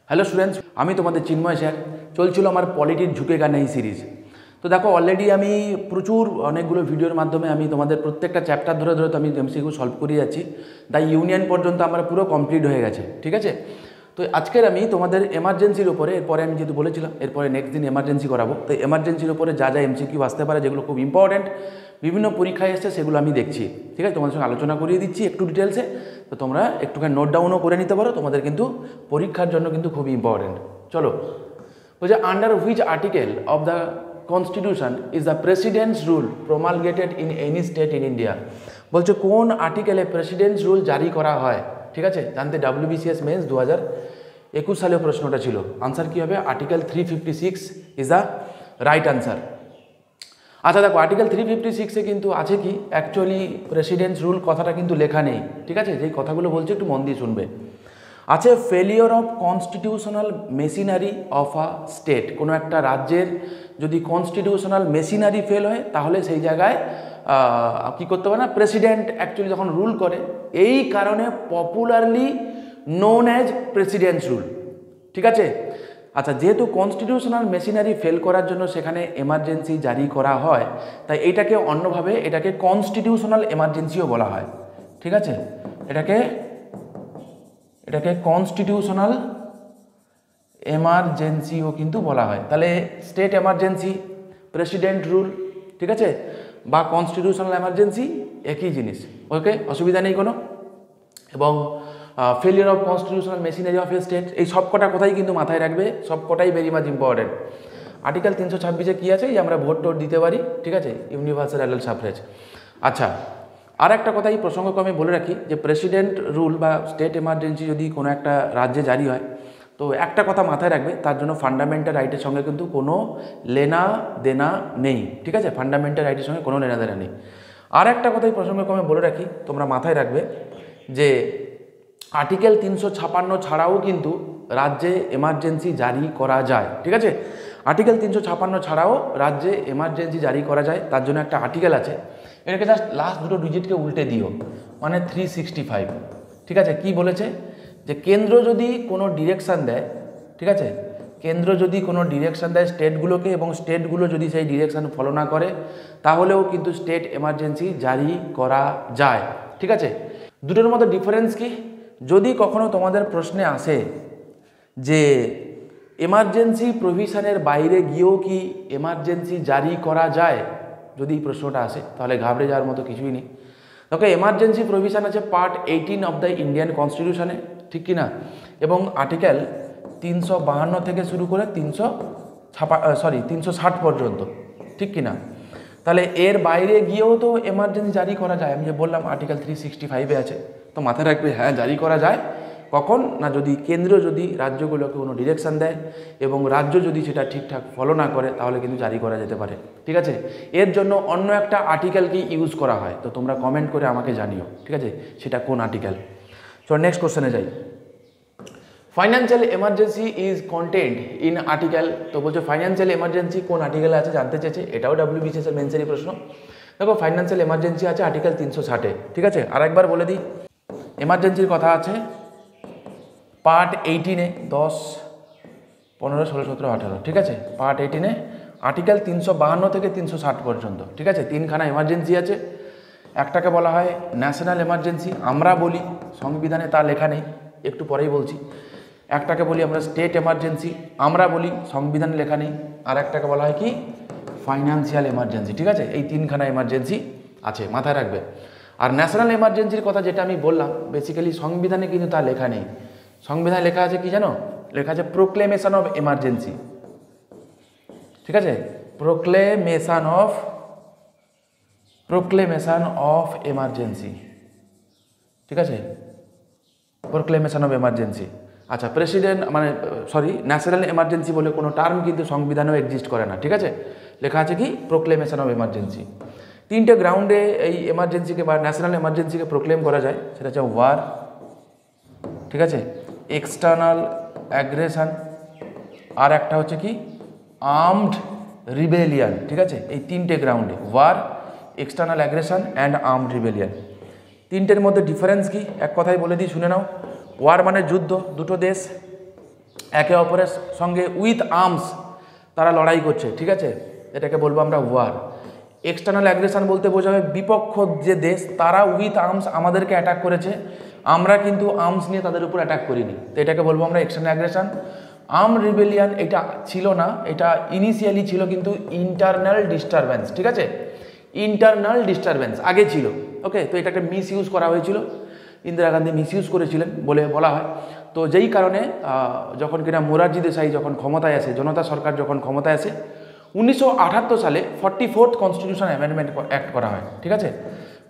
Hello students, আমি তোমাদের চিন্ময় sir. চলছিল আমার পলিটির ঝুঁকেগা নেই সিরিজ। তো দেখো, অলরেডি আমি প্রচুর অনেকগুলো ভিডিওর মাধ্যমে আমি তোমাদের প্রত্যেকটা চ্যাপ্টার ধরে ধরে তো আমি এমসিকিউ সলভ করে যাচ্ছি। তাই ইউনিয়ন পর্যন্ত আমার পুরো কমপ্লিট হয়ে গেছে, ঠিক আছে। তো আজকের আমি তোমাদের এমার্জেন্সির উপরে, এরপরে আমি যেহেতু বলেছিলাম এরপরে নেক্সট দিন এমার্জেন্সি করাবো, তো এমার্জেন্সির উপরে যা যা এমসিকিউ আসতে পারে, যেগুলো খুব ইম্পর্ট্যান্ট, বিভিন্ন পরীক্ষায় এসছে, সেগুলো আমি দেখছি, ঠিক আছে। তোমাদের সঙ্গে আলোচনা করিয়ে দিচ্ছি একটু ডিটেলসে। তো তোমরা একটুখানি নোট ডাউনও করে নিতে পারো, তোমাদের কিন্তু পরীক্ষার জন্য কিন্তু খুবই ইম্পর্ট্যান্ট। চলো, বলছে under which article of the constitution is the president's rule promulgated in any state in India. বলছে কোন আর্টিকেলে প্রেসিডেন্টস রুল জারি করা হয়, ঠিক আছে। জানতে WBCS মেন্স 2021 সালেও প্রশ্নটা ছিল। আনসার কী হবে? Article 356 is the right answer. আচ্ছা দেখো, আর্টিকেল 356-এ কিন্তু আছে কি, অ্যাকচুয়ালি প্রেসিডেন্টস রুল কথাটা কিন্তু লেখা নেই, ঠিক আছে। যেই কথাগুলো বলছে একটু মন দিয়ে শুনবে। আছে failure of constitutional machinery of a state. কোনো একটা রাজ্যের যদি কনস্টিটিউশনাল মেশিনারি ফেল হয়, তাহলে সেই জায়গায় কী করতে পারে না, প্রেসিডেন্ট অ্যাকচুয়ালি যখন রুল করে, এই কারণে popularly known as presidents rule, ঠিক আছে। আচ্ছা, যেহেতু কনস্টিটিউশনাল মেশিনারি ফেল করার জন্য সেখানে এমার্জেন্সি জারি করা হয়, তাই এটাকে অন্যভাবে এটাকে কনস্টিটিউশনাল এমার্জেন্সিও বলা হয়, ঠিক আছে। এটাকে কনস্টিটিউশনাল এমার্জেন্সিও কিন্তু বলা হয়। তাহলে স্টেট এমার্জেন্সি, প্রেসিডেন্ট রুল, ঠিক আছে, বা কনস্টিটিউশনাল এমার্জেন্সি একই জিনিস, ওকে, অসুবিধা নেই কোনো। এবং failure of constitutional machinery of a state, এই সব কটা কথাই কিন্তু মাথায় রাখবে, সব কটাই ভেরি মাচ ইম্পর্টেন্ট। আর্টিকেল 326-এ কী আছে, যে আমরা ভোট টোট দিতে পারি, ঠিক আছে, ইউনিভার্সাল অ্যাডাল্ট সাফরেজ। আচ্ছা, আর একটা কথা এই প্রসঙ্গক্রমে বলে রাখি, যে প্রেসিডেন্ট রুল বা স্টেট এমার্জেন্সি যদি কোনো একটা রাজ্যে জারি হয়, তো একটা কথা মাথায় রাখবে, তার জন্য ফান্ডামেন্টাল রাইটের সঙ্গে কিন্তু কোনো লেনা দেনা নেই, ঠিক আছে। ফান্ডামেন্টাল রাইটের সঙ্গে কোনো লেনা দেনা নেই। আর একটা কথা এই প্রসঙ্গক্রমে বলে রাখি, তোমরা মাথায় রাখবে যে আর্টিকেল 356 ছাড়াও কিন্তু রাজ্যে এমার্জেন্সি জারি করা যায়, ঠিক আছে। আর্টিকেল 356 ছাড়াও রাজ্যে এমার্জেন্সি জারি করা যায়, তার জন্য একটা আর্টিকেল আছে। এটাকে জাস্ট লাস্ট দুটো ডিজিটকে উল্টে দিও, মানে 365, ঠিক আছে। কি বলেছে, যে কেন্দ্র যদি কোনো ডিরেকশান দেয়, ঠিক আছে, কেন্দ্র যদি কোনো ডিরেকশান দেয় স্টেটগুলোকে, এবং স্টেটগুলো যদি সেই ডিরেকশান ফলো না করে, তাহলেও কিন্তু স্টেট এমার্জেন্সি জারি করা যায়, ঠিক আছে। দুটোর মধ্যে ডিফারেন্স কি? যদি কখনো তোমাদের প্রশ্নে আসে যে এমার্জেন্সি প্রভিশনের বাইরে গিয়েও কি এমার্জেন্সি জারি করা যায়, যদি এই প্রশ্নটা আসে, তাহলে ঘাবড়ে যাওয়ার মতো কিছুই নেই। ওকে, এমার্জেন্সি প্রভিশন আছে পার্ট 18 অফ দ্য ইন্ডিয়ান কনস্টিটিউশনে, ঠিক কি না, এবং আর্টিকেল 352 থেকে শুরু করে 360 পর্যন্ত, ঠিক কি না। তাহলে এর বাইরে গিয়েও তো এমার্জেন্সি জারি করা যায়। আমি যে বললাম আর্টিকেল 365-এ আছে, তো মাথায় রাখবে, হ্যাঁ, জারি করা যায়। কখন না, যদি কেন্দ্র যদি রাজ্যগুলোকে কোনো ডিরেকশান দেয় এবং রাজ্য যদি সেটা ঠিকঠাক ফলো না করে, তাহলে কিন্তু জারি করা যেতে পারে, ঠিক আছে। এর জন্য অন্য একটা আর্টিকেলকে ইউজ করা হয়, তো তোমরা কমেন্ট করে আমাকে জানিও, ঠিক আছে, সেটা কোন আর্টিকেল। চলো নেক্সট কোশ্চেনে যাই। Financial emergency is contained in article. তো বলছে ফাইন্যান্সিয়াল এমার্জেন্সি কোন আর্টিকেলে আছে জানতে চেয়েছে, এটাও WBCS এর মেন্সারি প্রশ্ন। দেখো, ফাইন্যান্সিয়াল এমার্জেন্সি আছে আর্টিকেল 360-এ, ঠিক আছে। আর একবার বলে দিই, এমার্জেন্সির কথা আছে পার্ট 18-এ 10, 15, 16, 17, 18, ঠিক আছে। পার্ট 18-এ আর্টিকেল 352 থেকে 360 পর্যন্ত, ঠিক আছে। তিনখানা এমার্জেন্সি আছে। একটাকে বলা হয় ন্যাশনাল এমার্জেন্সি, আমরা বলি, সংবিধানে তা লেখা নেই, একটু পরেই বলছি। একটাকে বলি আমরা স্টেট এমার্জেন্সি, আমরা বলি, সংবিধানে লেখা নেই। আর একটাকে বলা হয় কি, ফাইন্যান্সিয়াল এমার্জেন্সি, ঠিক আছে। এই তিনখানা এমার্জেন্সি আছে, মাথায় রাখবে। আর ন্যাশনাল এমার্জেন্সির কথা যেটা আমি বললাম, বেসিক্যালি সংবিধানে কিন্তু তা লেখা নেই। সংবিধানে লেখা আছে কি জানো, লেখা আছে প্রোক্লেমেশন অফ এমার্জেন্সি, ঠিক আছে। প্রোক্লেমেশন অফ এমার্জেন্সি, ঠিক আছে, প্রোক্লেমেশন অফ এমার্জেন্সি। আচ্ছা, প্রেসিডেন্ট মানে ন্যাশনাল এমার্জেন্সি বলে কোনো টার্ম কিন্তু সংবিধানেও এক্সিস্ট করে না, ঠিক আছে। লেখা আছে কি, প্রোক্লেমেশন অফ এমার্জেন্সি। তিনটে গ্রাউন্ডে এই এমার্জেন্সিকে বা ন্যাশনাল এমার্জেন্সিকে প্রোক্লেম করা যায়, সেটা হচ্ছে ওয়ার, ঠিক আছে, এক্সটার্নাল অ্যাগ্রেশন, আর একটা হচ্ছে কি, আর্মড রিবেলিয়ান, ঠিক আছে। এই তিনটে গ্রাউন্ডে war, external aggression and armed rebellion. তিনটের মধ্যে ডিফারেন্স কি, এক কথায় বলে দিই, শুনে নাও। ওয়ার মানে যুদ্ধ, দুটো দেশ একে অপরের সঙ্গে উইথ আর্মস তারা লড়াই করছে, ঠিক আছে, এটাকে বলবো আমরা ওয়ার। এক্সটার্নাল অ্যাগ্রেশন বলতে বোঝাবে বিপক্ষ যে দেশ তারা উইথ আর্মস আমাদেরকে অ্যাটাক করেছে, আমরা কিন্তু আর্মস নিয়ে তাদের উপর অ্যাটাক করিনি, তো এটাকে বলবো আমরা এক্সটার্নাল অ্যাগ্রেশন। আর্ম রিবেলিয়ান এটা ছিল না, এটা ইনিশিয়ালি ছিল কিন্তু ইন্টারনাল ডিস্টারবেন্স, ঠিক আছে, ইন্টারনাল ডিস্টারবেন্স আগে ছিল। ওকে, তো এটাকে মিস ইউজ করা হয়েছিল, ইন্দিরা গান্ধী মিস ইউজ করেছিলেন বলে বলা হয়। তো যেই কারণে যখন কিনা মোরারজি দেশাই যখন ক্ষমতায় আসে, জনতা সরকার যখন ক্ষমতায় আসে 1978 সালে 44th কনস্টিটিউশন অ্যামেন্ডমেন্ট অ্যাক্ট করা হয়, ঠিক আছে।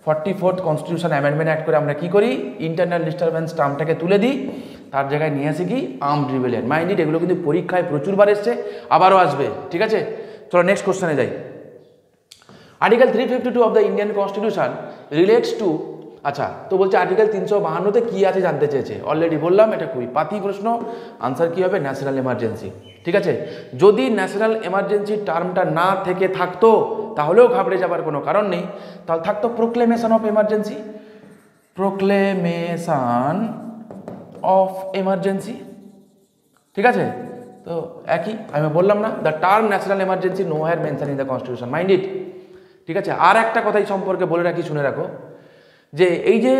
44th কনস্টিটিউশন অ্যামেন্ডমেন্ট অ্যাক্ট করে আমরা কি করি, ইন্টারনাল ডিস্টারবেন্স টার্মটাকে তুলে দিই, তার জায়গায় নিয়ে আসি কি আর্মড রিবেলিয়ন। মাইন্ড ইট, এগুলো কিন্তু পরীক্ষায় প্রচুরবার এসছে, আবারও আসবে, ঠিক আছে। চলো নেক্সট কোশ্চেনে যাই। Article 352 of the Indian constitution relates to, আচ্ছা তো বলছে আর্টিকেল 352-তে কী আছে জানতে চেয়েছে, অলরেডি বললাম এটা খুবই পাতি প্রশ্ন, আনসার কী হবে ন্যাশনাল এমার্জেন্সি, ঠিক আছে। যদি ন্যাশনাল এমার্জেন্সি টার্মটা না থেকে থাকতো তাহলেও ঘাবড়ে যাবার কোনো কারণ নেই, তাহলে থাকতো proclamation of emergency, proclamation of emergency, ঠিক আছে। তো একই আমি বললাম না, the term national emergency nowhere mention in the constitution, mind it, ঠিক আছে। আর একটা কথাই সম্পর্কে বলে রাখি, শুনে রাখো, যে এই যে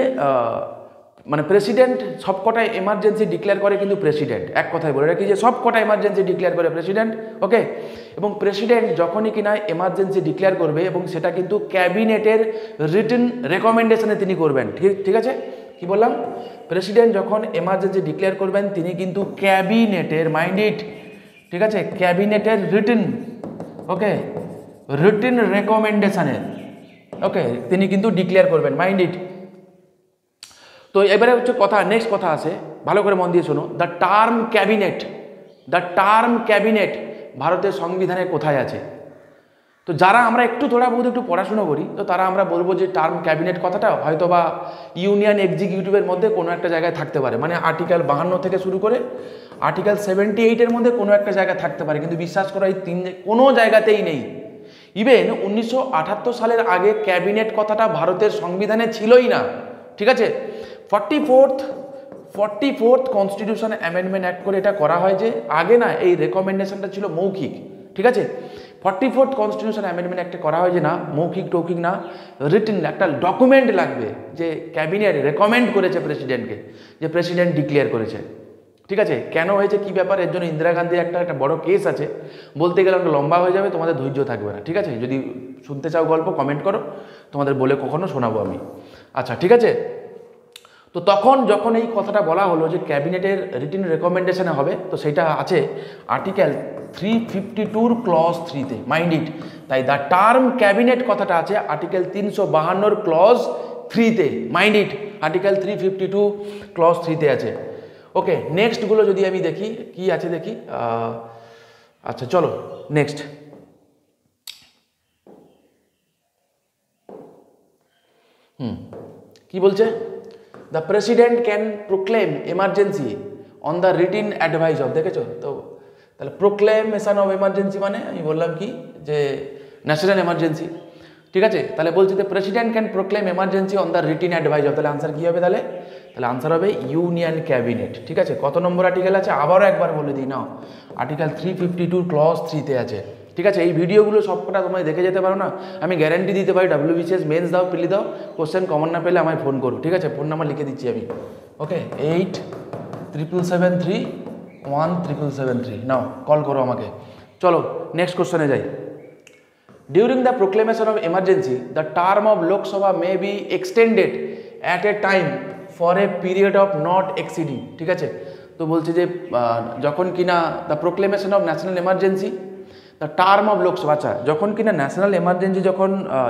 মানে প্রেসিডেন্ট সবকটাই এমার্জেন্সি ডিক্লেয়ার করে, কিন্তু প্রেসিডেন্ট, এক কথায় বলে রাখি যে সবকটা এমার্জেন্সি ডিক্লেয়ার করে প্রেসিডেন্ট, ওকে। এবং প্রেসিডেন্ট যখনই কিনা এমার্জেন্সি ডিক্লেয়ার করবে এবং সেটা কিন্তু ক্যাবিনেটের রিটেন রেকমেন্ডেশনে তিনি করবেন, ঠিক আছে। কি বললাম, প্রেসিডেন্ট যখন এমার্জেন্সি ডিক্লেয়ার করবেন তিনি কিন্তু ক্যাবিনেটের, মাইন্ড ইট, ঠিক আছে, ক্যাবিনেটের রিটেন, ওকে, রিটেন রেকমেন্ডেশনের, ওকে, তিনি কিন্তু ডিক্লেয়ার করবেন, মাইন্ড ইট। তো এবারে হচ্ছে কথা, নেক্সট কথা আছে, ভালো করে মন দিয়ে শোনো। The term cabinet, the term cabinet ভারতের সংবিধানে কোথায় আছে? তো যারা আমরা একটু থোড়া বহুত একটু পড়াশুনো করি, তো তারা আমরা বলবো যে টার্ম ক্যাবিনেট কথাটা হয়তো বা ইউনিয়ন এক্সিকিউটিভের মধ্যে কোনো একটা জায়গায় থাকতে পারে, মানে আর্টিকেল 52 থেকে শুরু করে আর্টিকেল 78-এর মধ্যে কোনো একটা জায়গায় থাকতে পারে, কিন্তু বিশ্বাস করা এই কোনো জায়গাতেই নেই। ইভেন 1978 সালের আগে ক্যাবিনেট কথাটা ভারতের সংবিধানে ছিলই না, ঠিক আছে। 44th কনস্টিটিউশন অ্যামেন্ডমেন্ট অ্যাক্ট করে এটা করা হয় যে আগে না এই রেকমেন্ডেশনটা ছিল মৌখিক, ঠিক আছে। 44th কনস্টিটিউশন অ্যামেন্ডমেন্ট অ্যাক্টে করা হয় যে না মৌখিক টৌখিক না, রিটেন একটা ডকুমেন্ট লাগবে যে ক্যাবিনেট রেকমেন্ড করেছে প্রেসিডেন্টকে, যে প্রেসিডেন্ট ডিক্লেয়ার করেছে, ঠিক আছে। কেন হয়েছে কী ব্যাপার, এর জন্য ইন্দিরা গান্ধীর একটা বড় কেস আছে, বলতে গেলে অনেক লম্বা হয়ে যাবে, তোমাদের ধৈর্য থাকবে না, ঠিক আছে। যদি শুনতে চাও গল্প কমেন্ট করো, তোমাদের বলে কখনো শোনাবো আমি, আচ্ছা ঠিক আছে। তো তখন যখন এই কথাটা বলা হলো যে ক্যাবিনেটের রিটেন রেকমেন্ডেশনে হবে, তো সেটা আছে আর্টিকেল 352 ক্লজ 3-তে, মাইন্ড ইট। তাই দ্য টার্ম ক্যাবিনেট কথাটা আছে আর্টিকেল 352 ক্লজ 3-তে, মাইন্ড ইট, আর্টিকেল 352 ক্লজ 3-তে আছে, ওকে। নেক্সটগুলো যদি আমি দেখি কি আছে দেখি, আচ্ছা চলো নেক্সট। কি বলছে, the president can proclaim emergency on the written advice of, দেখেছো তো, তাহলে প্রোক্লেমেশন অফ এমার্জেন্সি মানে আমি বললাম কি যে ন্যাশনাল এমার্জেন্সি, ঠিক আছে। তাহলে বলছি the president can proclaim emergency on the written advice of, তাহলে আনসার কী হবে, তাহলে আনসার হবে ইউনিয়ন ক্যাবিনেট, ঠিক আছে। কত নম্বর আর্টিকেল আছে আবারও একবার বলে দিই নাও, আর্টিকেল 352 ক্লজ 3-তে আছে, ঠিক আছে। এই ভিডিওগুলো সবকটা তোমরা দেখে যেতে পারো না, আমি গ্যারান্টি দিতে পারি, WBCS মেন্স দাও প্রিলি দাও, কোশ্চেন কমন না পেলে আমায় ফোন করো, ঠিক আছে। ফোন নাম্বার লিখে দিচ্ছি আমি, ওকে, 8773 নাও কল করো আমাকে। চলো নেক্সট কোশ্চেনে যাই। During the proclamation of emergency the term of Lok Sabha may be extended at a time for a period of not exceeding, ঠিক আছে। তো বলছে যে যখন কিনা the proclamation of national emergency the term of Lok Sabha, আচ্ছা যখন কিনা ন্যাশনাল এমার্জেন্সি যখন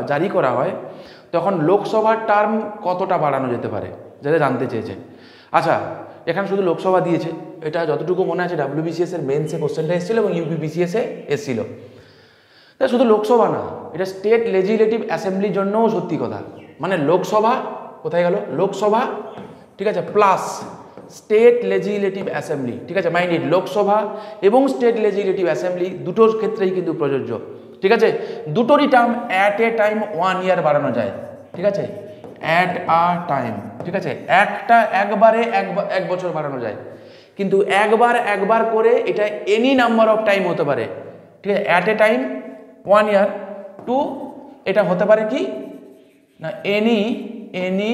জারি করা হয় তখন লোকসভার টার্ম কতটা বাড়ানো যেতে পারে, যেটা জানতে চেয়েছে। আচ্ছা এখানে শুধু লোকসভা দিয়েছে, এটা যতটুকু মনে আছে WBCS এর মেন্সে কোশ্চেনটা এসেছিলো এবং UPBCS-এ এসেছিল। তাই শুধু লোকসভা না, এটা স্টেট লেজিসলেটিভ অ্যাসেম্বলির জন্যও সত্যি কথা, মানে লোকসভা কোথায় গেল, লোকসভা, ঠিক আছে, প্লাস স্টেট লেজিসলেটিভ অ্যাসেম্বলি, ঠিক আছে, মাইন্ড ইট, লোকসভা এবং স্টেট লেজিসলেটিভ অ্যাসেম্বলি দুটোর ক্ষেত্রেই কিন্তু প্রযোজ্য, ঠিক আছে। দুটোরই টার্ম অ্যাট এ টাইম 1 ইয়ার বাড়ানো যায়, ঠিক আছে, অ্যাট আ টাইম, ঠিক আছে, একবারে এক বছর বাড়ানো যায়, কিন্তু একবার একবার করে এটা এনি নাম্বার অফ টাইম হতে পারে, ঠিক আছে, at a time 1 year, two এটা হতে পারে কি না এনি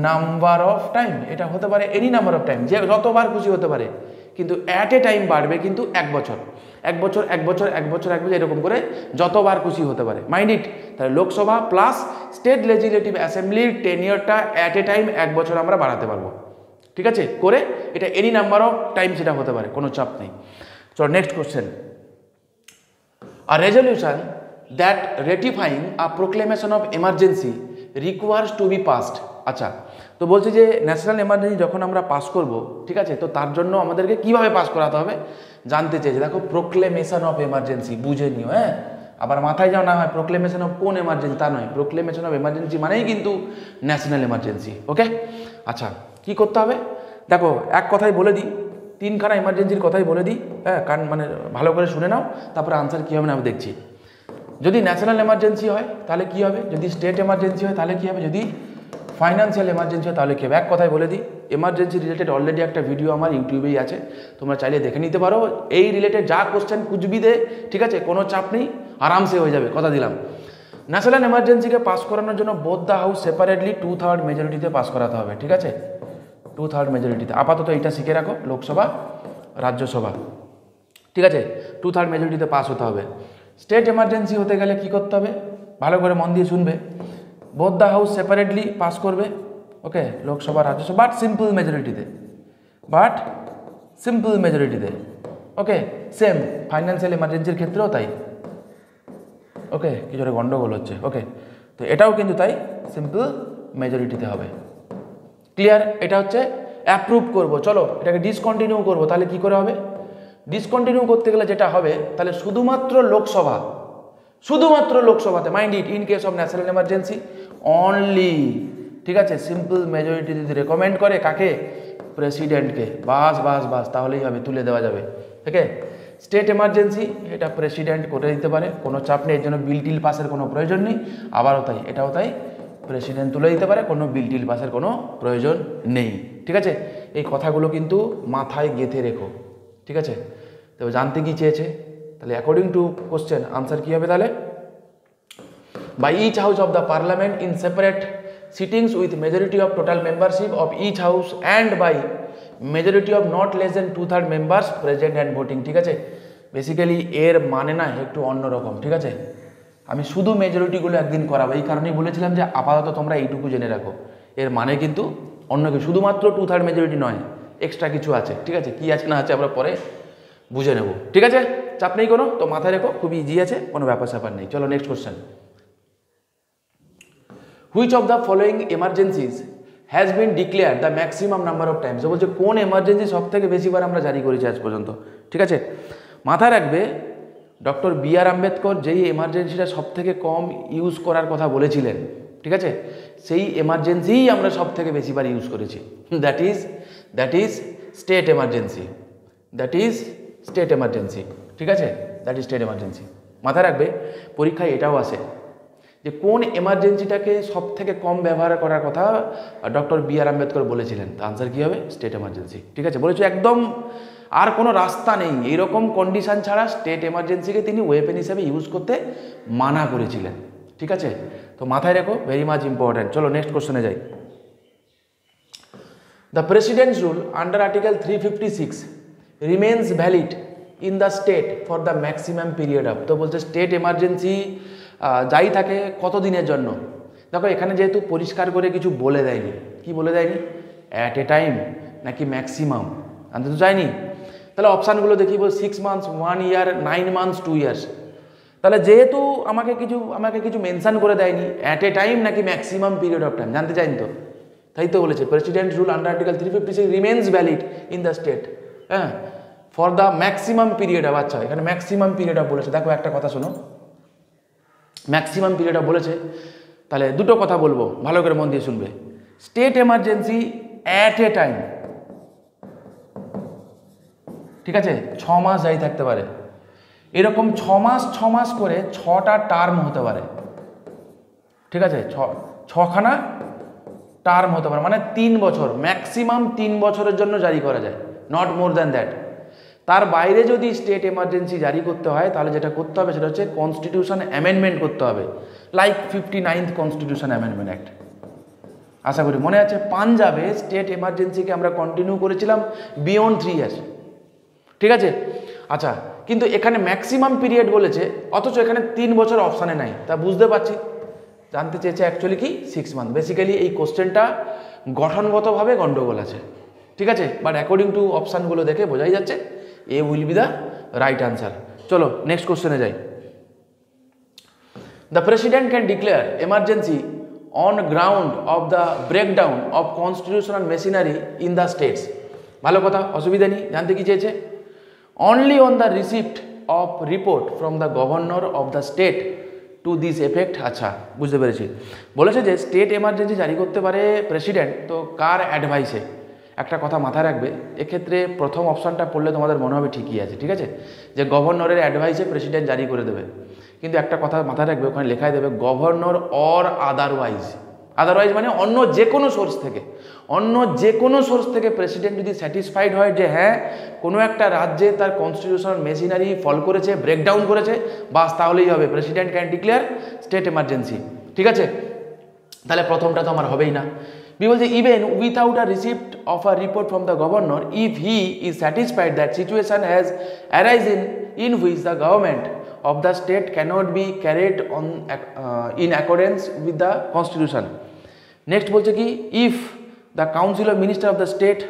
নাম্বার অফ টাইম, এটা হতে পারে এনি নাম্বার অফ টাইম, যে যতবার খুশি হতে পারে, কিন্তু অ্যাট এ টাইম বাড়বে কিন্তু 1 বছর 1 বছর 1 বছর 1 বছর 1 বছর এরকম করে যতবার খুশি হতে পারে। মাইন্ড ইট, তাহলে লোকসভা প্লাস স্টেট লেজিসলেটিভ অ্যাসেম্বলির টেনিয়রটা অ্যাট এ টাইম 1 বছর আমরা বাড়াতে পারবো, ঠিক আছে, করে এটা এনি নাম্বার অফ টাইম সেটা হতে পারে, কোনো চাপ নেই। চলো next question, a resolution that ratifying a proclamation of emergency requires to be passed. আচ্ছা, তো বলছি যে ন্যাশনাল এমার্জেন্সি যখন আমরা পাস করব, ঠিক আছে, তো তার জন্য আমাদেরকে কিভাবে পাস করাতে হবে জানতে চেয়েছে। দেখো প্রোক্লেমেশন অফ এমার্জেন্সি বুঝে নিও, হ্যাঁ, আবার মাথায় যাও না হয় প্রোক্লেমেশন অফ কোন এমার্জেন্সি, তা নয়, প্রোক্লেমেশন অফ এমার্জেন্সি মানেই কিন্তু ন্যাশনাল এমার্জেন্সি। ওকে, আচ্ছা কি করতে হবে দেখো, এক কথাই বলে দিই, 3খানা এমার্জেন্সির কথাই বলে দিই, হ্যাঁ, কারণ মানে ভালো করে শুনে নাও, তারপরে আনসার কী হবে না আমি দেখছি। যদি ন্যাশনাল এমার্জেন্সি হয় তাহলে কী হবে, যদি স্টেট এমার্জেন্সি হয় তাহলে কী হবে, যদি ফাইন্যান্সিয়াল এমার্জেন্সি হয় তাহলে কী হবে। এক কথায় বলে দিই, এমার্জেন্সি রিলেটেড অলরেডি একটা ভিডিও আমার ইউটিউবেই আছে, তোমরা চাইলে দেখে নিতে পারো। এই রিলেটেড যা কোশ্চেন কুচবি দে, ঠিক আছে, কোনো চাপ নেই, আরামসে হয়ে যাবে, কথা দিলাম। ন্যাশনাল এমার্জেন্সিকে পাস করানোর জন্য বোথ দ্য হাউস সেপারেটলি 2/3 মেজরিটিতে পাস করাতে হবে, ঠিক আছে, 2/3 মেজরিটিতে। আপাতত এটা শিখে রাখো, লোকসভা রাজ্যসভা, ঠিক আছে, 2/3 মেজরিটিতে পাস হতে হবে। স্টেট এমার্জেন্সি হতে গেলে কি করতে হবে, ভালো করে মন দিয়ে শুনবে, both the house separately pass করবে, okay, Lok Sabha Rajya Sabha, but simple মেজরিটিতে, ওকে, সেম ফাইন্যান্সিয়াল এমার্জেন্সির ক্ষেত্রেও তাই, ওকে, কিছু একটা গন্ডগোল হচ্ছে, ওকে, তো এটাও কিন্তু তাই সিম্পল মেজরিটিতে হবে। ক্লিয়ার, এটা হচ্ছে অ্যাপ্রুভ করব। চলো এটাকে ডিসকন্টিনিউ করব, তাহলে কি করে হবে, ডিসকন্টিনিউ করতে গেলে যেটা হবে, তাহলে শুধুমাত্র লোকসভাতে, mind it, in case of national emergency only, ঠিক আছে, সিম্পল মেজরিটি যদি রেকমেন্ড করে কাকে, প্রেসিডেন্টকে, বাস তাহলেই হবে, তুলে দেওয়া যাবে, ঠিক আছে। স্টেট এমার্জেন্সি এটা প্রেসিডেন্ট করে দিতে পারে, কোনো চাপ নেই, এর জন্য বিল টিল পাসের কোনো প্রয়োজন নেই, আবারও তাই, এটাও তাই, প্রেসিডেন্ট তুলে দিতে পারে, কোনো বিল টিল পাসের কোনো প্রয়োজন নেই, ঠিক আছে। এই কথাগুলো কিন্তু মাথায় গেঁথে রেখো, ঠিক আছে। তো জানতে কি চেয়েছে, তাহলে অ্যাকর্ডিং টু কোশ্চেন আনসার কী হবে তাহলে, by each house of the parliament in separate sittings with majority of total membership of each house and by majority of not less than 2/3 members present and voting, ঠিক আছে। Basically এর মানে না একটু অন্যরকম, ঠিক আছে। আমি শুধু মেজরিটিগুলো একদিন করাবো, এই কারণেই বলেছিলাম যে আপাতত তোমরা এইটুকু জেনে রাখো, এর মানে কিন্তু অন্য কিছু, শুধুমাত্র 2/3 মেজরিটি নয়, এক্সট্রা কিছু আছে, ঠিক আছে, কী আছে না আছে আমরা পরে বুঝে নেব, ঠিক আছে, চাপ নেই কোনো, তো মাথায় রেখো, খুবই ইজি আছে, কোনো ব্যাপার নেই। চলো next question, which of the following emergencies has been declare the maximum number of times, বলছে কোন এমার্জেন্সি সব থেকে বেশিবার আমরা জারি করেছি আজ পর্যন্ত, ঠিক আছে। মাথায় রাখবে ডক্টর বি.আর. আম্বেদকর যেই এমার্জেন্সিটা সব থেকে কম ইউজ করার কথা বলেছিলেন, ঠিক আছে, সেই এমার্জেন্সিই আমরা সব থেকে বেশিবার ইউজ করেছি, দ্যাট ইজ স্টেট এমার্জেন্সি, ঠিক আছে, দ্যাট ইজ স্টেট এমার্জেন্সি। মাথায় রাখবে পরীক্ষায় এটাও আসে যে কোন এমার্জেন্সিটাকে সব থেকে কম ব্যবহার করার কথা ডক্টর বি.আর. আম্বেদকর বলেছিলেন, তা আনসার কী হবে, স্টেট এমার্জেন্সি, ঠিক আছে, বলেছো একদম, আর কোনো রাস্তা নেই, এইরকম কন্ডিশন ছাড়া স্টেট এমার্জেন্সিকে তিনি ওয়েপেন হিসেবে ইউজ করতে মানা করেছিলেন, ঠিক আছে, তো মাথায় রেখো, ভেরি মাচ ইম্পর্ট্যান্ট। চলো নেক্সট কোশ্চেনে যাই, the president's rule under article 356 remains valid in the state for the maximum period of, তো বলছে স্টেট এমার্জেন্সি যাই থাকে কত দিনের জন্য। দেখো এখানে যেহেতু পরিষ্কার করে কিছু বলে দেয়নি, কি বলে দেয়নি, অ্যাট এ টাইম নাকি ম্যাক্সিমাম, জানতে তো চাইনি। তাহলে অপশানগুলো দেখি, 6 মান্থস, 1 ইয়ার, 9 মান্থস, 2 ইয়ার্স। তাহলে যেহেতু আমাকে কিছু মেনশন করে দেয়নি, অ্যাট এ টাইম নাকি ম্যাক্সিমাম পিরিয়ড অফ টাইম জানতে চাইনি, তো তাই তো বলেছে president rule under article 356 remains valid in the state, হ্যাঁ, for the maximum period of. আচ্ছা এখানে ম্যাক্সিমাম পিরিয়ড অফ বলেছে, দেখো একটা কথা শোনো, ম্যাক্সিমাম পিরিয়ড অফ বলেছে, তাহলে দুটো কথা বলবো, ভালো করে মন দিয়ে শুনবে। State emergency at a time, ঠিক আছে, 6 মাস যাই থাকতে পারে, এরকম 6 মাস করে 6টা টার্ম হতে পারে, ঠিক আছে, 6খানা টার্ম হতে পারে, মানে 3 বছর, ম্যাক্সিমাম 3 বছরের জন্য জারি করা যায়, নট মোর দ্যান দ্যাট। তার বাইরে যদি স্টেট এমার্জেন্সি জারি করতে হয় তাহলে যেটা করতে হবে সেটা হচ্ছে কনস্টিটিউশন অ্যামেন্ডমেন্ট করতে হবে, like 59th constitution amendment act. আশা করি মনে আছে, পাঞ্জাবে স্টেট এমার্জেন্সিকে আমরা কন্টিনিউ করেছিলাম বিয়ন্ড 3 ইয়ার্স, ঠিক আছে। আচ্ছা, কিন্তু এখানে ম্যাক্সিমাম পিরিয়ড বলেছে, অথচ এখানে 3 বছর অপশানে নাই, তা বুঝতে পারছি জানতে চেয়েছে অ্যাকচুয়ালি কি 6 মান্থ। বেসিক্যালি এই কোশ্চেনটা গঠনগতভাবে গন্ডগোল আছে, ঠিক আছে, বাট অ্যাকর্ডিং টু অপশানগুলো দেখে বোঝাই যাচ্ছে A will be the right answer. চলো নেক্সট কোশ্চেনে যাই। The president can declare emergency on ground of the breakdown of constitutional machinery in the states. ভালো কথা, অসুবিধা নেই। জানতে কি চেয়েছে? Only on the receipt of report from the governor of the state to this effect. আচ্ছা, বুঝতে পেরেছি। বলেছে যে স্টেট এমার্জেন্সি জারি করতে পারে প্রেসিডেন্ট, তো কার অ্যাডভাইসে? একটা কথা মাথায় রাখবে, এক্ষেত্রে প্রথম অপশানটা পড়লে তোমাদের মনে হবে ঠিকই আছে, ঠিক আছে, যে গভর্নরের অ্যাডভাইসে প্রেসিডেন্ট জারি করে দেবে। কিন্তু একটা কথা মাথায় রাখবে, ওখানে লেখাই দেবে গভর্নর অর আদারওয়াইজ। আদারওয়াইজ মানে অন্য যে কোনো সোর্স থেকে, অন্য যে কোনো সোর্স থেকে প্রেসিডেন্ট যদি স্যাটিসফাইড হয় যে হ্যাঁ কোনো একটা রাজ্যে তার কনস্টিটিউশনাল মেশিনারি ফল করেছে, ব্রেকডাউন করেছে, বাস তাহলেই হবে president can declare state emergency, ঠিক আছে। তাহলে প্রথমটা তো আমার হবেই না। বি বলছে even without a receipt of a report from the governor if he is satisfied that situation has arise in which the government of the state cannot be carried on in accordance with the constitution. Next বলছে কি, if the council of minister of the state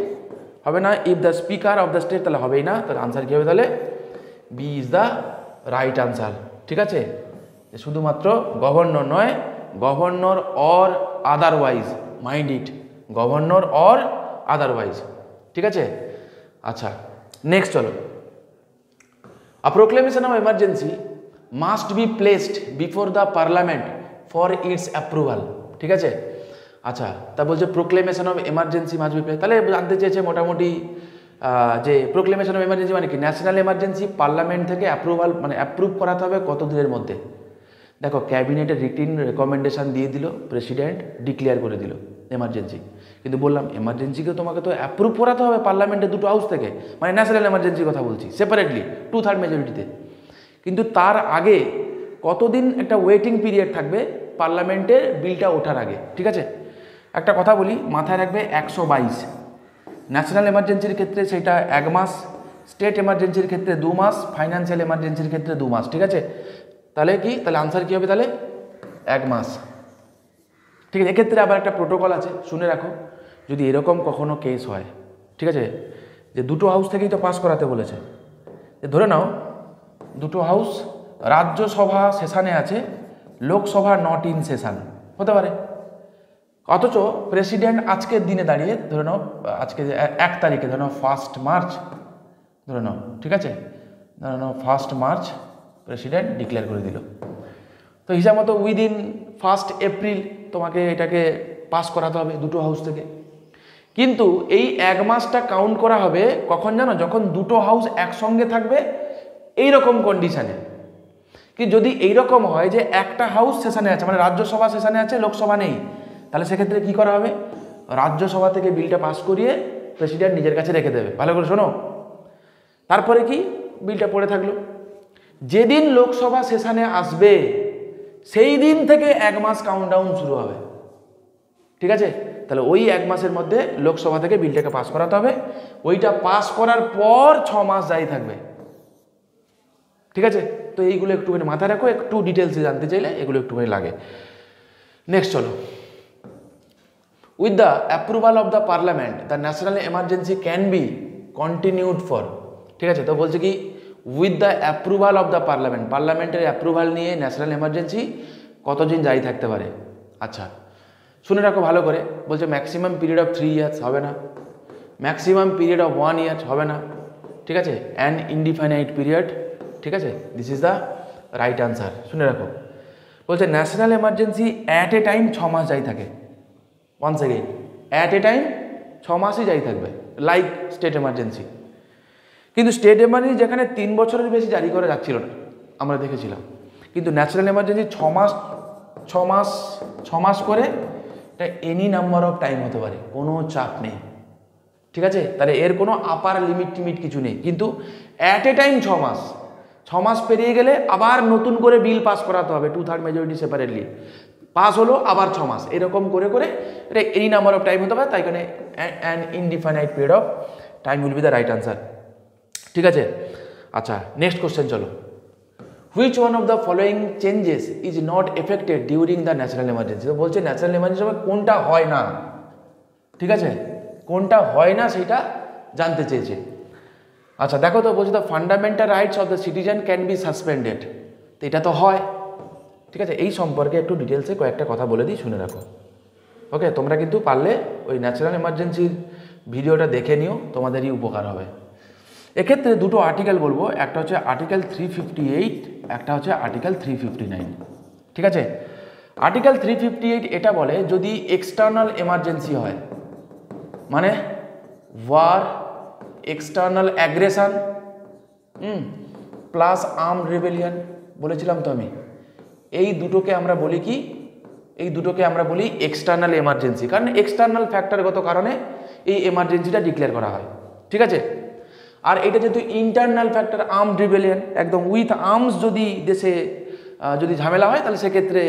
হবে না, if the speaker of the state, তাহলে হবেই না, তাহলে answer কি হবে? তাহলে B is the right answer, ঠিক আছে। শুধুমাত্র গভর্নর নয়, governor or otherwise, mind it, governor or otherwise, ঠিক আছে। আচ্ছা নেক্সট চলো। A proclamation of emergency must be placed before the parliament for its approval, ঠিক আছে। আচ্ছা, তা বলছে proclamation of emergency must be placed, তাহলে জানতে চেয়েছে মোটামুটি যে প্রোক্লেমেশন অফ এমার্জেন্সি মানে কি, ন্যাশনাল এমার্জেন্সি পার্লামেন্ট থেকে অ্যাপ্রুভাল মানে অ্যাপ্রুভ করাতে হবে কত দিনের মধ্যে। দেখো ক্যাবিনেটের রিটিন রেকমেন্ডেশন দিয়ে দিল, প্রেসিডেন্ট ডিক্লেয়ার করে দিল এমার্জেন্সি, কিন্তু বললাম এমার্জেন্সিকে তোমাকে তো অ্যাপ্রুভ করাতে হবে পার্লামেন্টের দুটো হাউস থেকে, মানে ন্যাশনাল এমার্জেন্সির কথা বলছি সেপারেটলি 2/3 মেজরিটিতে। কিন্তু তার আগে কতদিন একটা ওয়েটিং পিরিয়ড থাকবে পার্লামেন্টের বিলটা ওঠার আগে, ঠিক আছে। একটা কথা বলি মাথায় রাখবে, 122 ন্যাশনাল এমার্জেন্সির ক্ষেত্রে সেটা 1 মাস, স্টেট এমার্জেন্সির ক্ষেত্রে 2 মাস, ফাইন্যান্সিয়াল এমার্জেন্সির ক্ষেত্রে 2 মাস, ঠিক আছে। তাহলে কি, তাহলে আনসার কী হবে? তাহলে 1 মাস, ঠিক আছে। এক্ষেত্রে আবার একটা প্রোটোকল আছে, শুনে রাখো, যদি এরকম কখনো কেস হয়, ঠিক আছে, যে দুটো হাউস থেকেই তো পাস করাতে বলেছে, ধরে নাও দুটো হাউস রাজ্যসভা সেশানে আছে, লোকসভা নট ইন সেশন হতে পারে, অথচ প্রেসিডেন্ট আজকের দিনে দাঁড়িয়ে ধরে নাও আজকে 1 তারিখে, ধরে নাও 1 মার্চ ধরে নাও, ঠিক আছে, ধরে নাও 1 মার্চ প্রেসিডেন্ট ডিক্লেয়ার করে দিল, তো হিসাব মতো উইদিন 1 এপ্রিল তোমাকে এটাকে পাস করাতে হবে দুটো হাউস থেকে। কিন্তু এই 1 মাসটা কাউন্ট করা হবে কখন জানো? যখন দুটো হাউস একসঙ্গে থাকবে এই রকম কন্ডিশানে। কি যদি এইরকম হয় যে একটা হাউস সেশনে আছে, মানে রাজ্যসভা সেশনে আছে, লোকসভা নেই, তাহলে সেক্ষেত্রে কি করা হবে? রাজ্যসভা থেকে বিলটা পাস করিয়ে প্রেসিডেন্ট নিজের কাছে রেখে দেবে। ভালো করে শোনো, তারপরে কি বিলটা পড়ে থাকলো, যেদিন লোকসভা সেশনে আসবে সেই দিন থেকে 1 মাস কাউন্টডাউন শুরু হবে, ঠিক আছে। তাহলে ওই 1 মাসের মধ্যে লোকসভা থেকে বিলটাকে পাস করাতে হবে, ওইটা পাস করার পর 6 মাস জারি থাকবে, ঠিক আছে। তো এইগুলো একটুখানি মাথায় রাখো, একটু ডিটেলসে জানতে চাইলে এগুলো একটুখানি লাগে। নেক্সট চলো, with the approval of the parliament the national emergency can be continued for, ঠিক আছে। তো বলছে কি with the approval of the parliament, পার্লামেন্টের অ্যাপ্রুভাল নিয়ে ন্যাশনাল এমার্জেন্সি কতদিন জারি থাকতে পারে। আচ্ছা শুনে রাখো ভালো করে, বলছে ম্যাক্সিমাম পিরিয়ড অফ 3 ইয়ার্স হবে না, ম্যাক্সিমাম পিরিয়ড অফ 1 ইয়ার হবে না, ঠিক আছে, অ্যান্ড ইনডিফাইনাইট পিরিয়ড, ঠিক আছে। This is the right answer. শুনে রাখো, বলছে national emergency at a time 6 মাস জারি থাকে। Once again, at a time 6 মাসই জারি থাকবে, লাইক স্টেট এমার্জেন্সি। কিন্তু স্টেট এমার্জেন্সি যেখানে 3 বছরের বেশি জারি করা যাচ্ছিল না আমরা দেখেছিলাম, কিন্তু ন্যাশনাল এমার্জেন্সি 6 মাস করে এটা এনি নাম্বার অফ টাইম হতে পারে, কোনো চাপ নেই, ঠিক আছে। তাহলে এর কোনো আপার লিমিট টিমিট কিছু নেই, কিন্তু অ্যাট এ টাইম 6 মাস, 6 মাস পেরিয়ে গেলে আবার নতুন করে বিল পাস করাতে হবে, 2/3 মেজরিটি সেপারেটলি পাস হলো, আবার 6 মাস, এরকম করে করে এটা এনি নাম্বার অফ টাইম হতে পারে। তাই এখানে an indefinite period of time will be the right answer, ঠিক আছে। আচ্ছা, নেক্সট কোশ্চেন চলো। Which one of the following changes is not affected during the natural emergency? তো বলছে ন্যাচারাল এমার্জেন্সি সময় কোনটা হয় না, ঠিক আছে, কোনটা হয় না সেটা জানতে চেয়েছে। আচ্ছা দেখো তো, বলছে the fundamental rights of the citizen can be suspended, তো এটা তো হয়, ঠিক আছে। এই সম্পর্কে একটু ডিটেলসে কয়েকটা কথা বলে দিই, শুনে রাখো, ওকে। তোমরা কিন্তু পারলে ওই ন্যাচারাল এমার্জেন্সির ভিডিওটা দেখে নিও, তোমাদেরই উপকার হবে। এক্ষেত্রে দুটো আর্টিকেল বলবো, একটা হচ্ছে আর্টিকেল 358, একটা হচ্ছে আর্টিকেল 359, ঠিক আছে। আর্টিকেল 358 এটা বলে যদি এক্সটার্নাল এমার্জেন্সি হয়, মানে war, external aggression plus armed rebellion, বলেছিলাম তো আমি, এই দুটোকে আমরা বলি কি, এই দুটোকে আমরা বলি এক্সটার্নাল এমার্জেন্সি, কারণ এক্সটার্নাল ফ্যাক্টরগত কারণে এই এমার্জেন্সিটা ডিক্লেয়ার করা হয়, ঠিক আছে। আর এটা যেহেতু ইন্টারনাল ফ্যাক্টর, আর্মড রিবেলিয়ন, একদম উইথ আর্মস যদি দেশে যদি ঝামেলা হয়, তাহলে সেক্ষেত্রে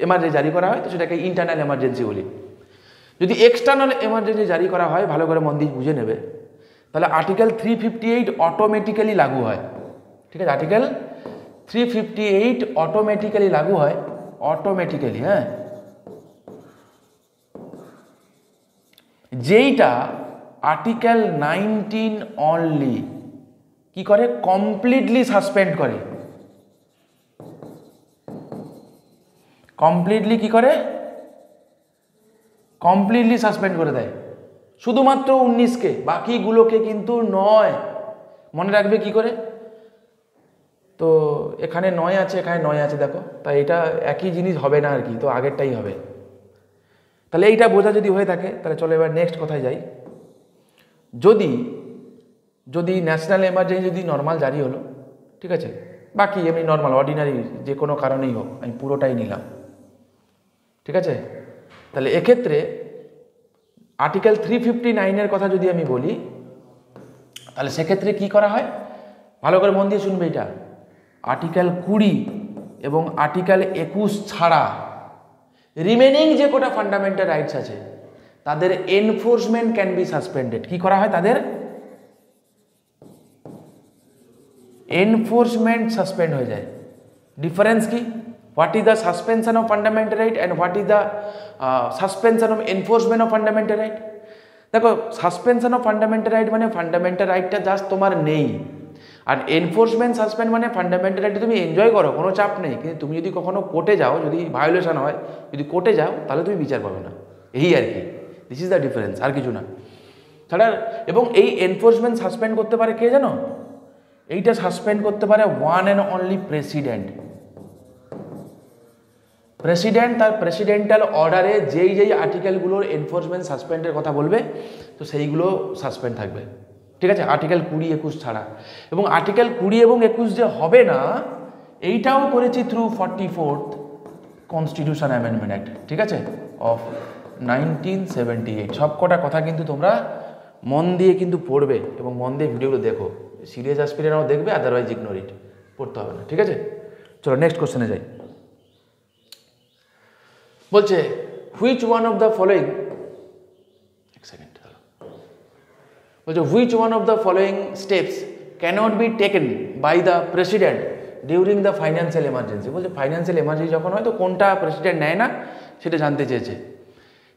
এমার্জেন্সি জারি করা হয়, তো সেটাকে ইন্টারনাল এমার্জেন্সি বলি। যদি এক্সটার্নাল এমার্জেন্সি জারি করা হয়, ভালো করে মন দিয়ে বুঝে নেবে, তাহলে আর্টিকেল 358 অটোমেটিক্যালি লাগু হয়, ঠিক আছে। আর্টিকেল 358 অটোমেটিক্যালি লাগু হয়, অটোমেটিক্যালি, হ্যাঁ। যেইটা আর্টিকেল 19 অনলি কি করে, কমপ্লিটলি সাসপেন্ড করে, কমপ্লিটলি কি করে, কমপ্লিটলি সাসপেন্ড করে দেয়, শুধুমাত্র 19কে, বাকিগুলোকে কিন্তু নয়। মনে রাখবে কি করে, তো এখানে 9 আছে, এখানে 9 আছে, দেখো, তাই এটা একই জিনিস হবে না আর কি, তো আগেরটাই হবে। তাহলে এইটা বোঝা যদি হয়ে থাকে, তাহলে চলো এবার নেক্সট কথায় যাই। যদি যদি ন্যাশনাল এমার্জেন্সি যদি নর্মাল জারি হলো, ঠিক আছে, বাকি এমনি নর্মাল অর্ডিনারি যে কোনো কারণেই হোক, আমি পুরোটাই নিলাম, ঠিক আছে। তাহলে এক্ষেত্রে আর্টিকেল 359 কথা যদি আমি বলি, তাহলে সেক্ষেত্রে কি করা হয়, ভালো করে মন দিয়ে শুনবে। এটা আর্টিকেল 20 এবং আর্টিকেল 21 ছাড়া রিমেনিং যে কোটা ফান্ডামেন্টাল রাইটস আছে, তাদের এনফোর্সমেন্ট ক্যান বি সাসপেন্ডেড। কি করা হয়, তাদের এনফোর্সমেন্ট সাসপেন্ড হয়ে যায়। ডিফারেন্স কি, what is the suspension of fundamental right and what is the suspension of enforcement of fundamental right. দেখো, সাসপেনশন অফ ফান্ডামেন্টাল রাইট মানে ফান্ডামেন্টাল রাইটটা জাস্ট তোমার নেই, আর এনফোর্সমেন্ট সাসপেন্ড মানে ফান্ডামেন্টাল রাইট তুমি এনজয় করো, কোনো চাপ নেই, কিন্তু তুমি যদি কখনো কোর্টে যাও, যদি ভায়োলেশন হয়, যদি কোর্টে যাও, তাহলে তুমি বিচার পাবে না, এই আর কি। দিস ইজ দ্য ডিফারেন্স, আর কিছু না। ছাড়া এবং এই এনফোর্সমেন্ট সাসপেন্ড করতে পারে কে জানো, এইটা সাসপেন্ড করতে পারে one and only president. President তার প্রেসিডেন্টাল অর্ডারে যেই যেই আর্টিকেলগুলোর এনফোর্সমেন্ট সাসপেন্ডের কথা বলবে, তো সেইগুলো সাসপেন্ড থাকবে, ঠিক আছে, আর্টিকেল 20, 21 ছাড়া। এবং আর্টিকেল 20 এবং 21 যে হবে না, এইটাও করেছি through 44th constitution amendment act, ঠিক আছে, অফ 1978। সব কটা কথা কিন্তু তোমরা মন দিয়ে কিন্তু পড়বে এবং মন দিয়ে ভিডিওগুলো দেখো। সিরিয়াস অ্যাসপিরেন্টরাও দেখবে, আদারওয়াইজ ইগনোর ইট, পড়তে হবে না, ঠিক আছে। চলো নেক্সট কোশ্চেনে যাই। বলছে which one of the following, এক সেকেন্ড, বলছে which one of the following steps cannot be taken by the president during the financial emergency. বলছে ফাইন্যান্সিয়াল এমার্জেন্সি যখন হয়, তো কোনটা প্রেসিডেন্ট নেয় না সেটা জানতে চেয়েছে।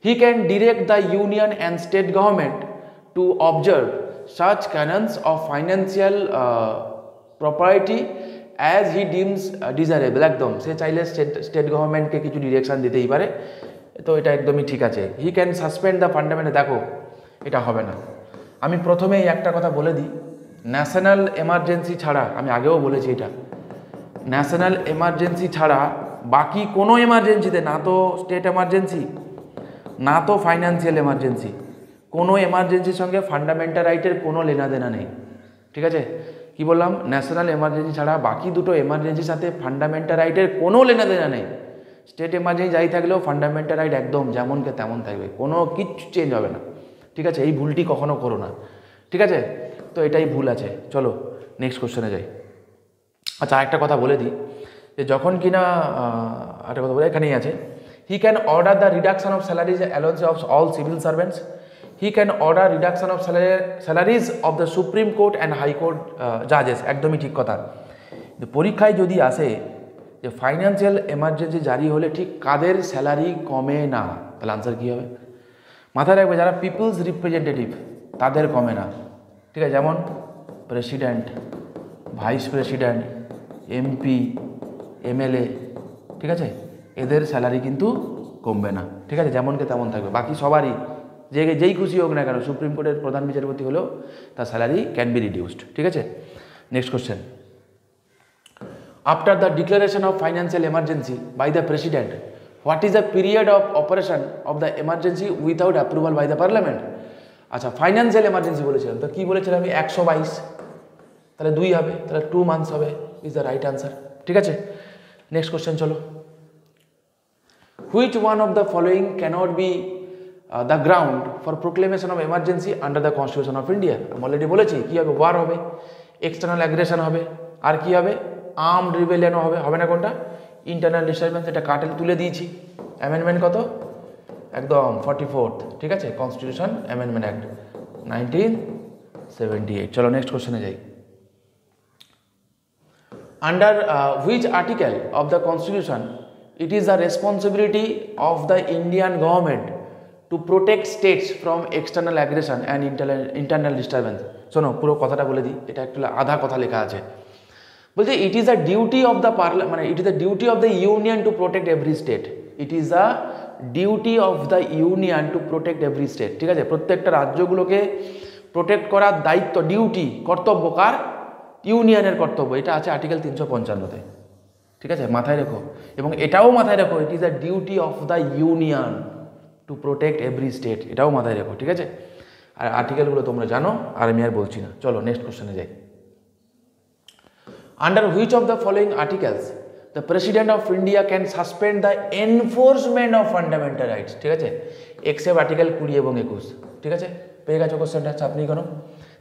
He can direct the union and state government to observe such canons of financial propriety as he deems desirable। একদম সে চাইলে স্টেট গভর্নমেন্টকে কিছু ডিরেকশন দিতেই পারে, তো এটা একদমই ঠিক আছে। He can suspend the fundamental, দেখো এটা হবে না। আমি প্রথমেই একটা কথা বলে দিই, ন্যাশনাল এমার্জেন্সি ছাড়া, আমি আগেও বলেছি এটা, ন্যাশনাল এমার্জেন্সি ছাড়া বাকি কোনো এমার্জেন্সিতে, না তো স্টেট এমার্জেন্সি, না তো ফাইন্যান্সিয়াল এমার্জেন্সি, কোনো এমার্জেন্সির সঙ্গে ফান্ডামেন্টাল রাইটের কোনো লেনাদেনা নেই, ঠিক আছে। কি বললাম, ন্যাশনাল এমার্জেন্সি ছাড়া বাকি দুটো এমার্জেন্সির সাথে ফান্ডামেন্টাল রাইটের কোনো লেনাদেনা নেই। স্টেট এমার্জেন্সি যাই থাকলেও ফান্ডামেন্টাল রাইট একদম যেমনকে তেমন থাকবে, কোনো কিচ্ছু চেঞ্জ হবে না, ঠিক আছে? এই ভুলটি কখনো করো না, ঠিক আছে? তো এটাই ভুল আছে। চলো নেক্সট কোশ্চেনে যাই। আচ্ছা একটা কথা বলে দিই যে যখন কিনা একটা কথা বলে এখানেই আছে, he can order the reduction of salaries allowance of all civil servants, he can order reduction of salaries of the supreme court and high court জাজেস। একদমই ঠিক কথা। পরীক্ষায় যদি আসে যে ফাইন্যান্সিয়াল এমার্জেন্সি জারি হলে ঠিক কাদের স্যালারি কমে না, তাহলে আনসার কী হবে? মাথায় রাখবে যারা পিপলস রিপ্রেজেন্টেটিভ তাদের কমে না, ঠিক আছে? যেমন president, vice president, MP, MLA, ঠিক আছে? এদের স্যালারি কিন্তু কমবে না, ঠিক আছে? যেমনকে তেমন থাকবে। বাকি সবারই যেই খুশি হোক না কেন, সুপ্রিম কোর্টের প্রধান বিচারপতি হলেও তার স্যালারি ক্যান বি রিডিউসড, ঠিক আছে? Next question. After the declaration of financial emergency by the president, what is the period of operation of the emergency without approval by the parliament? আচ্ছা ফাইন্যান্সিয়াল এমার্জেন্সি বলেছিলাম, তো কী বলেছিলাম আমি? 122, তাহলে 2 হবে, তাহলে 2 মান্থস হবে, ইজ দ্য রাইট আনসার, ঠিক আছে? নেক্সট কোশ্চেন চলো। Which one of the following cannot be the ground for proclamation of emergency under the constitution of India? আমি অলরেডি বলেছি কী হবে, ওয়ার হবে, এক্সটার্নাল অ্যাগ্রেশন হবে, আর কি হবে, আর্মড রিবেলিয়নও হবে। হবে না কোনটা? Internal disturbance. এটা কাটেল তুলে দিয়েছি। অ্যামেন্ডমেন্ট কত? একদম 44th, ঠিক আছে? Constitution amendment act 1978। চলো নেক্সট কোশ্চেনে যাই। Under which article of the constitution it is the responsibility of the Indian government to protect states from external aggression and internal disturbance? শোনো পুরো কথাটা বলে দিই, এটা একটু আধা কথা লেখা আছে। বলছে it is the duty of the মানে it is the duty of the union to protect every state. It is the duty of the union to protect every state, ঠিক আছে? প্রত্যেকটা রাজ্যগুলোকে প্রোটেক্ট করার দায়িত্ব, ডিউটি, কর্তব্য কার? ইউনিয়নের কর্তব্য। এটা আছে আর্টিকেল 355-তে, ঠিক আছে? মাথায় রেখো। এবং এটাও মাথায় রেখো, ইট is the duty of the union to protect every state, এটাও মাথায় রেখো, ঠিক আছে? আর আর্টিকেলগুলো তোমরা জানো, আর আমি আর বলছি না। চলো নেক্সট কোশ্চেনে যাই। Under which of the following articles the president of India can suspend the enforcement of fundamental rights? ঠিক আছে, এক্সেপ্ট আর্টিকেল 20 এবং 21, ঠিক আছে? পেয়ে গেছো কোশ্চেনটা, চাপ নেই কোনো।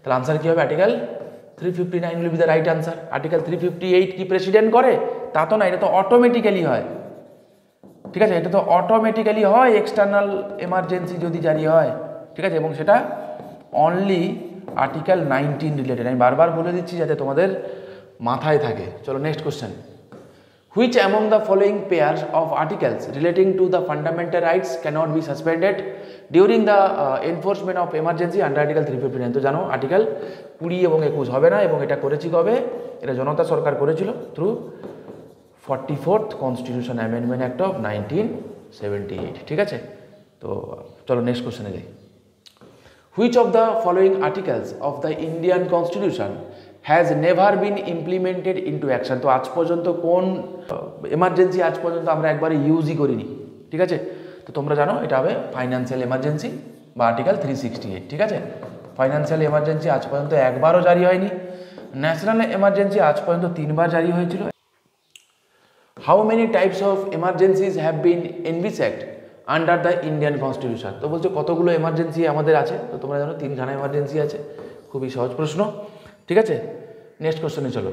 তাহলে আনসার কী হবে? Article 359 will be the right answer. Article 358 কি প্রেসিডেন্ট করে? তা তো না, এটা তো অটোমেটিক্যালি হয়, ঠিক আছে? এটা তো অটোমেটিক্যালি হয় এক্সটার্নাল এমার্জেন্সি যদি জারি হয়, ঠিক আছে? এবং সেটা অনলি আর্টিকেল 19 রিলেটেড। আমি বারবার বলে দিচ্ছি যাতে তোমাদের মাথায় থাকে। চলো next question. Which among the following pairs of articles relating to the fundamental rights cannot be suspended during the enforcement of emergency under article 359? তো জানো আর্টিকেল 20 এবং 21 হবে না, এবং এটা করেছি কবে? এটা জনতা সরকার করেছিল through 44th constitution amendment act of 1978, ঠিক আছে? তো চলো নেক্সট কোশ্চেনে যাই। Which of the following articles of the Indian constitution has never been implemented into action? তো আজ পর্যন্ত কোন এমার্জেন্সি আজ পর্যন্ত আমরা একবারে ইউজই করিনি, ঠিক আছে? তো তোমরা জানো এটা হবে ফাইন্যান্সিয়াল এমার্জেন্সি বা আর্টিকেল 368, ঠিক আছে? ফাইন্যান্সিয়াল এমার্জেন্সি আজ পর্যন্ত একবারও জারি হয়নি। ন্যাশনাল এমার্জেন্সি আজ পর্যন্ত 3 বার জারি হয়েছিল। How many types of emergencies have been envisaged under the Indian constitution? তো বলছো কতগুলো এমার্জেন্সি আমাদের আছে? তো তোমরা জানো 3খানা এমার্জেন্সি আছে। খুবই সহজ প্রশ্ন, ঠিক আছে? নেক্সট কোশ্চেনে চলো।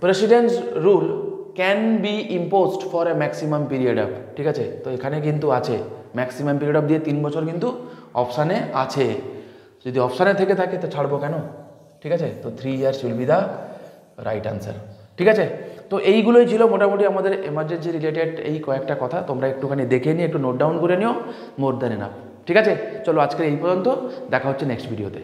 Presidents rule can be imposed for a maximum period of, ঠিক আছে? তো এখানে কিন্তু আছে ম্যাক্সিমাম পিরিয়ড অফ দিয়ে 3 বছর কিন্তু অপশানে আছে। যদি অপশানে থেকে থাকে তো ছাড়বো কেন, ঠিক আছে? তো 3 years will be the right answer, ঠিক আছে? তো এইগুলোই ছিল মোটামুটি আমাদের এমার্জেন্সি রিলেটেড এই কয়েকটা কথা। তোমরা একটুখানি দেখে নিয়ে একটু নোট ডাউন করে নিও, মোর দ্যান এনাফ, ঠিক আছে? চলো আজকের এই পর্যন্ত, দেখা হচ্ছে নেক্সট ভিডিওতে।